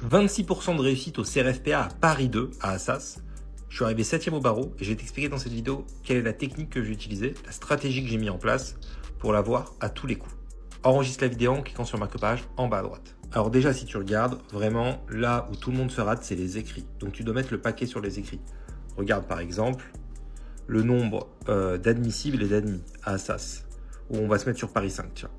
26% de réussite au CRFPA à Paris 2, à Assas. Je suis arrivé 7e au barreau et je vais t'expliquer dans cette vidéo quelle est la technique que j'ai utilisée, la stratégie que j'ai mis en place pour l'avoir à tous les coups. Enregistre la vidéo en cliquant sur marque-page en bas à droite. Alors déjà, si tu regardes, vraiment, là où tout le monde se rate, c'est les écrits. Donc tu dois mettre le paquet sur les écrits. Regarde par exemple le nombre d'admissibles et d'admis à Assas, où on va se mettre sur Paris 5, tiens.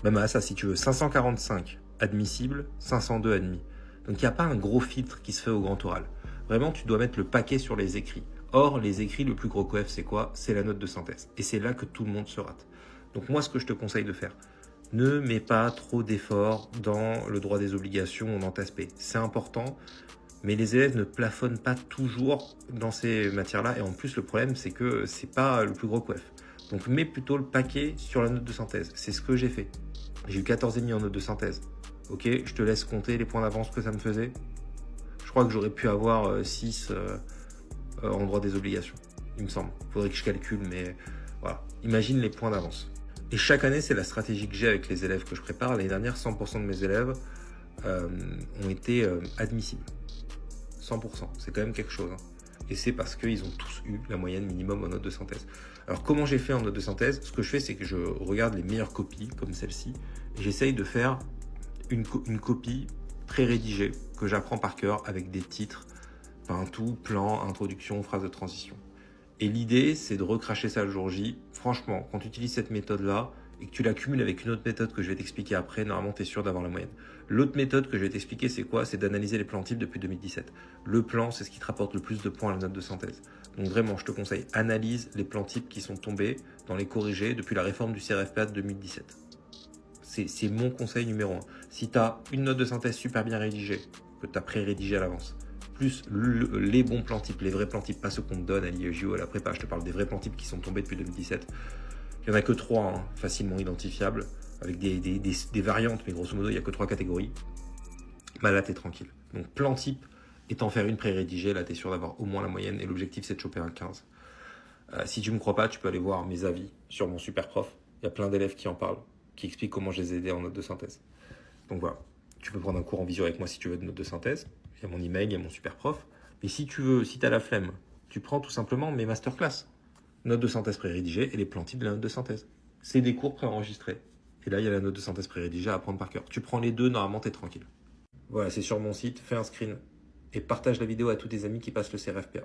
Même à Assas, si tu veux, 545 admissibles, 502 admis. Donc il n'y a pas un gros filtre qui se fait au grand oral. Vraiment, tu dois mettre le paquet sur les écrits. Or, les écrits, le plus gros coef, c'est quoi? C'est la note de synthèse. Et c'est là que tout le monde se rate. Donc moi, ce que je te conseille de faire, ne mets pas trop d'efforts dans le droit des obligations ou dans ta spé. C'est important, mais les élèves ne plafonnent pas toujours dans ces matières-là. Et en plus, le problème, c'est que c'est pas le plus gros coef. Donc mets plutôt le paquet sur la note de synthèse. C'est ce que j'ai fait. J'ai eu 14,5 en note de synthèse. Ok, je te laisse compter les points d'avance que ça me faisait. Je crois que j'aurais pu avoir 6 en droit des obligations, il me semble. Il faudrait que je calcule, mais voilà. Imagine les points d'avance. Et chaque année, c'est la stratégie que j'ai avec les élèves que je prépare. L'année dernière, 100% de mes élèves ont été admissibles. 100%, c'est quand même quelque chose. Hein. Et c'est parce qu'ils ont tous eu la moyenne minimum en note de synthèse. Alors comment j'ai fait en note de synthèse? Ce que je fais, c'est que je regarde les meilleures copies, comme celle-ci, et j'essaye de faire une copie pré-rédigée que j'apprends par cœur avec des titres, tout, plan, introduction, phrase de transition. Et l'idée, c'est de recracher ça le jour J. Franchement, quand tu utilises cette méthode-là et que tu l'accumules avec une autre méthode que je vais t'expliquer après, normalement, tu es sûr d'avoir la moyenne. L'autre méthode que je vais t'expliquer, c'est quoi? C'est d'analyser les plans types depuis 2017. Le plan, c'est ce qui te rapporte le plus de points à la note de synthèse. Donc vraiment, je te conseille, analyse les plans types qui sont tombés dans les corrigés depuis la réforme du CRFPA de 2017. C'est mon conseil numéro 1. Si tu as une note de synthèse super bien rédigée, que tu as pré-rédigée à l'avance, plus les bons plans types, les vrais plans types, pas ceux qu'on te donne à l'IEJO, à la prépa, je te parle des vrais plans types qui sont tombés depuis 2017. Il n'y en a que 3 facilement identifiables, avec des variantes, mais grosso modo, il n'y a que 3 catégories. Bah là, tu es tranquille. Donc plan type, et t'en faire une pré-rédigée, là, tu es sûr d'avoir au moins la moyenne, et l'objectif, c'est de choper un 15. Si tu ne me crois pas, tu peux aller voir mes avis sur mon super prof. Il y a plein d'élèves qui en parlent, qui expliquent comment je les ai aidés en note de synthèse. Donc voilà, tu peux prendre un cours en visio avec moi si tu veux de note de synthèse. Il y a mon email, il y a mon super prof. Mais si tu veux, si tu as la flemme, tu prends tout simplement mes masterclass. Note de synthèse pré-rédigée et les plans types de la note de synthèse. C'est des cours préenregistrés. Et là, il y a la note de synthèse pré-rédigée à apprendre par cœur. Tu prends les deux, normalement, tu es tranquille. Voilà, c'est sur mon site, fais un screen et partage la vidéo à tous tes amis qui passent le CRFPA.